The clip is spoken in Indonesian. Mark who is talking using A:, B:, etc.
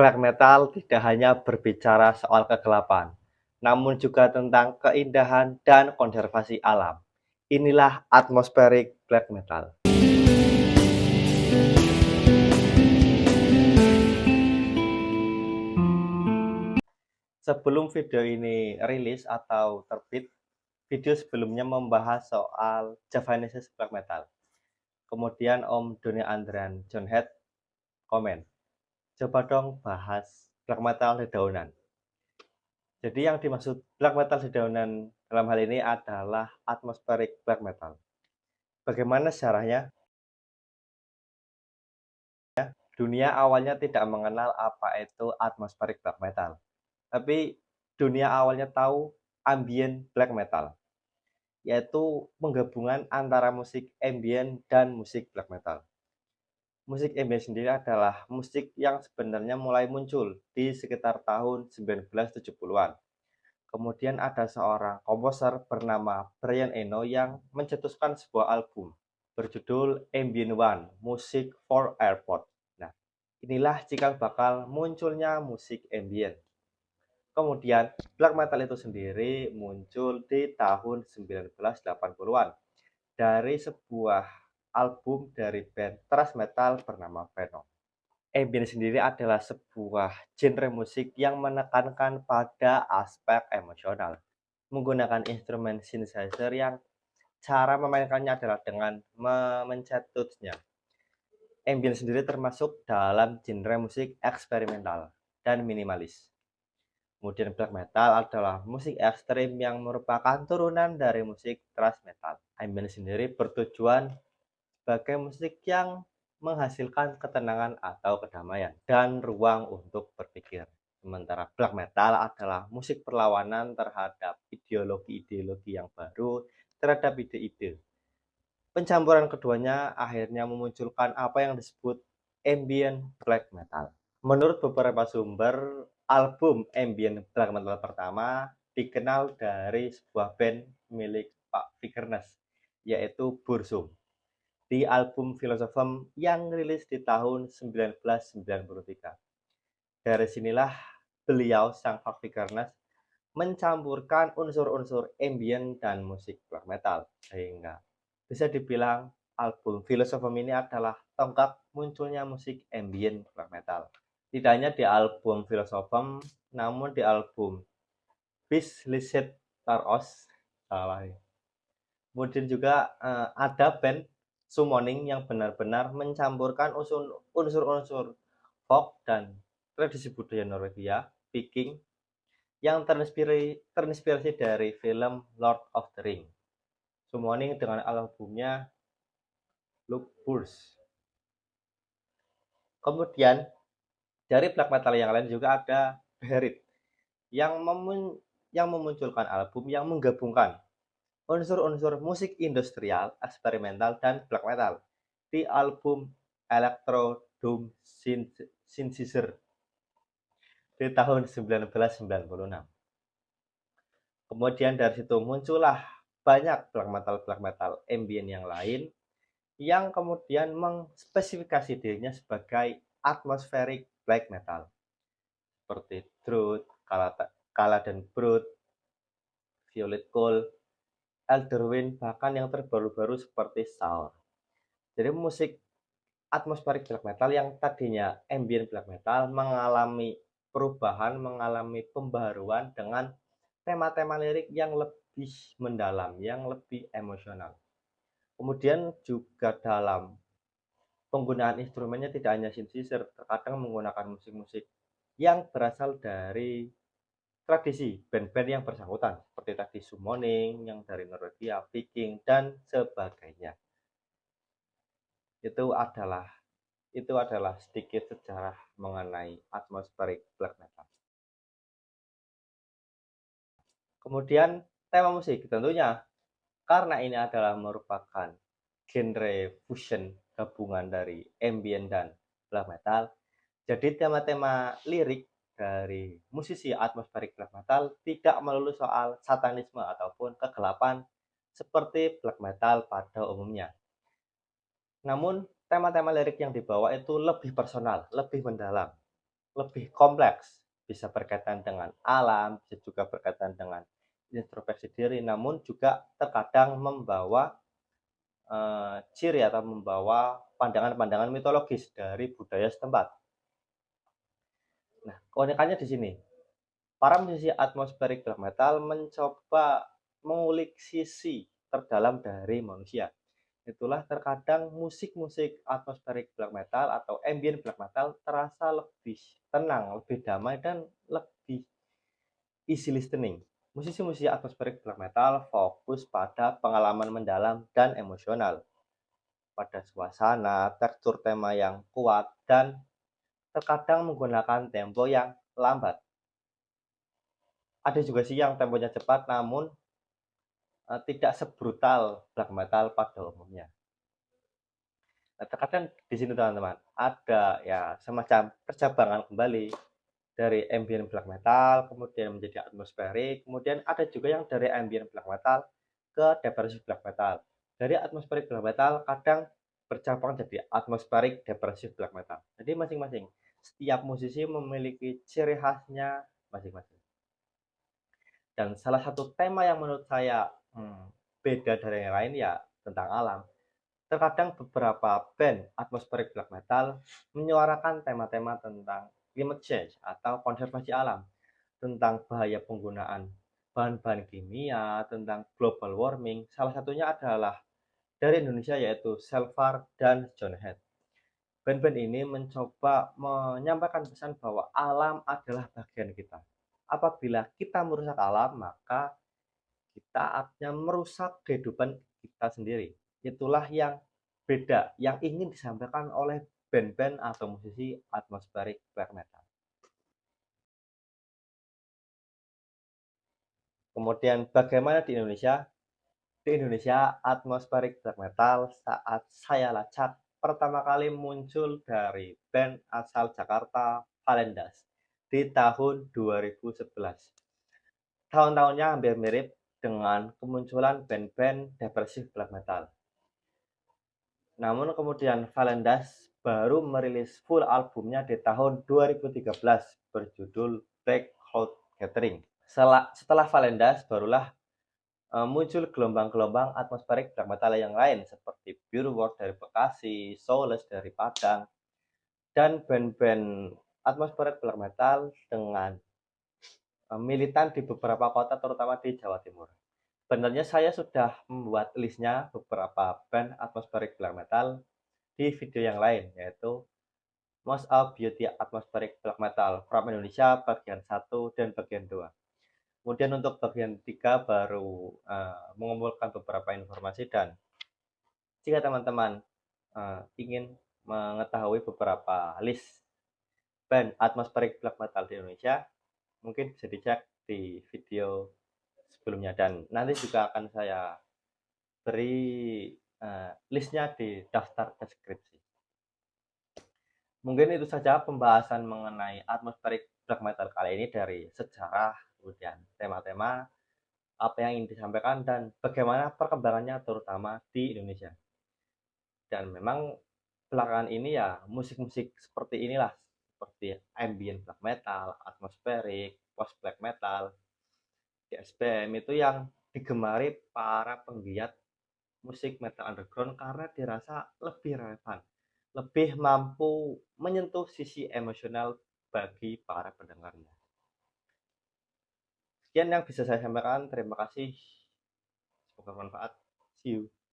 A: Black metal tidak hanya berbicara soal kegelapan, namun juga tentang keindahan dan konservasi alam. Inilah atmospheric black metal. Sebelum video ini rilis atau terbit, video sebelumnya membahas soal Javanese black metal. Kemudian Om Doni Andrian John Head komen, coba dong bahas black metal dedaunan. Jadi yang dimaksud black metal dedaunan dalam hal ini adalah atmospheric black metal. Bagaimana sejarahnya? Dunia awalnya tidak mengenal apa itu atmospheric black metal. Tapi dunia awalnya tahu ambient black metal, yaitu penggabungan antara musik ambient dan musik black metal. Musik ambient sendiri adalah musik yang sebenarnya mulai muncul di sekitar tahun 1970-an. Kemudian ada seorang komposer bernama Brian Eno yang mencetuskan sebuah album berjudul Ambient One, Music for Airport. Nah, inilah cikal bakal munculnya musik ambient. Kemudian black metal itu sendiri muncul di tahun 1980-an dari sebuah album dari band thrash metal bernama Venom. Ambient sendiri adalah sebuah genre musik yang menekankan pada aspek emosional, menggunakan instrumen synthesizer yang cara memainkannya adalah dengan memencet touch-nya. Ambient sendiri termasuk dalam genre musik eksperimental dan minimalis. Kemudian black metal adalah musik ekstrim yang merupakan turunan dari musik thrash metal. Ambient sendiri bertujuan sebagai musik yang menghasilkan ketenangan atau kedamaian dan ruang untuk berpikir. Sementara black metal adalah musik perlawanan terhadap ideologi-ideologi yang baru, terhadap ide-ide. Pencampuran keduanya akhirnya memunculkan apa yang disebut ambient black metal. Menurut beberapa sumber, album ambient black metal pertama dikenal dari sebuah band milik Pak Vikernes, yaitu Burzum, di album Philosophem yang rilis di tahun 1993. Dari sinilah beliau, sang Pak Vikernes, mencampurkan unsur-unsur ambient dan musik black metal, sehingga bisa dibilang album Philosophem ini adalah tonggak munculnya musik ambient black metal. Tidak hanya di album Philosophem, namun di album Bis Lisset Taros, kemudian juga ada band Summoning yang benar-benar mencampurkan unsur-unsur folk dan tradisi budaya Norwegia, Viking, yang terinspirasi dari film Lord of the Ring. Summoning dengan albumnya Look Pulse. Kemudian dari black metal yang lain juga ada Beherit yang memunculkan album yang menggabungkan unsur-unsur musik industrial, eksperimental, dan black metal di album Electro Doom Synthesizer di tahun 1996. Kemudian dari situ muncullah banyak black metal ambient yang lain yang kemudian mengspesifikasi dirinya sebagai atmospheric black metal seperti Truth, Caladan Brood, Violet Cold, Elderwind, bahkan yang terbaru-baru seperti Sour. Jadi musik atmospheric black metal yang tadinya ambient black metal mengalami perubahan, mengalami pembaharuan dengan tema-tema lirik yang lebih mendalam, yang lebih emosional. Kemudian juga dalam penggunaan instrumennya tidak hanya synthesizer, terkadang menggunakan musik-musik yang berasal dari tradisi band-band yang bersangkutan, seperti tadi Summoning yang dari Norwegia, Viking, dan sebagainya. Itu adalah sedikit sejarah mengenai atmospheric black metal. Kemudian tema musik tentunya karena ini adalah merupakan genre fusion gabungan dari ambient dan black metal. Jadi tema-tema lirik dari musisi atmospheric black metal tidak melulu soal satanisme ataupun kegelapan seperti black metal pada umumnya. Namun tema-tema lirik yang dibawa itu lebih personal, lebih mendalam. lebih kompleks, bisa berkaitan dengan alam, bisa juga berkaitan dengan introspeksi diri, namun juga terkadang membawa ciri atau membawa pandangan-pandangan mitologis dari budaya setempat. Nah, keunikannya di sini, para musisi atmospheric black metal mencoba mengulik sisi terdalam dari manusia. Itulah terkadang musik-musik atmospheric black metal atau ambient black metal terasa lebih tenang, lebih damai, dan lebih easy listening. Musisi-musisi atmospheric black metal fokus pada pengalaman mendalam dan emosional, pada suasana, tekstur tema yang kuat, dan terkadang menggunakan tempo yang lambat. Ada juga sih yang temponya cepat, namun tidak sebrutal black metal pada umumnya. Nah, terkadang di sini teman-teman ada ya semacam percabangan kembali dari ambient black metal kemudian menjadi atmospheric, kemudian ada juga yang dari ambient black metal ke depressive black metal. Dari atmospheric black metal kadang bercabang jadi atmospheric depressive black metal. Jadi masing-masing setiap musisi memiliki ciri khasnya masing-masing. Dan salah satu tema yang menurut saya beda dari yang lain ya tentang alam. Terkadang beberapa band atmospheric black metal menyuarakan tema-tema tentang climate change atau konservasi alam, tentang bahaya penggunaan bahan-bahan kimia, tentang global warming. Salah satunya adalah dari Indonesia yaitu Selvar dan John Head. Band-band ini mencoba menyampaikan pesan bahwa alam adalah bagian kita. Apabila kita merusak alam, maka kita artinya merusak kehidupan kita sendiri. Itulah yang beda, yang ingin disampaikan oleh band-band atau musisi atmospheric black metal. Kemudian bagaimana di Indonesia? Di Indonesia, atmospheric black metal saat saya lacak pertama kali muncul dari band asal Jakarta, Valendas, di tahun 2011. Tahun-tahunnya hampir mirip dengan kemunculan band-band depressive black metal. Namun kemudian Valendas baru merilis full albumnya di tahun 2013 berjudul Black Cloud Gathering. Setelah Valendas barulah muncul gelombang-gelombang atmospheric black metal yang lain seperti Pure World dari Bekasi, Soulless dari Padang, dan band-band atmospheric black metal dengan militan di beberapa kota terutama di Jawa Timur. Sebenarnya saya sudah membuat listnya beberapa band atmospheric black metal di video yang lain, yaitu Most of Beauty Atmospheric Black Metal from Indonesia bagian 1 dan bagian 2. Kemudian untuk bagian 3 baru mengumpulkan beberapa informasi, dan jika teman-teman ingin mengetahui beberapa list band atmospheric black metal di Indonesia, mungkin bisa dicek di video sebelumnya, dan nanti juga akan saya beri listnya di daftar deskripsi. Mungkin itu saja pembahasan mengenai atmospheric black metal kali ini, dari sejarah, kemudian tema-tema, apa yang ingin disampaikan, dan bagaimana perkembangannya terutama di Indonesia. Dan memang belakangan ini ya musik-musik seperti inilah, seperti ambient black metal, atmospheric, post black metal, DSBM itu yang digemari para penggiat musik metal underground karena dirasa lebih relevan, lebih mampu menyentuh sisi emosional bagi para pendengarnya. Sekian yang bisa saya sampaikan. Terima kasih. Semoga bermanfaat. See you.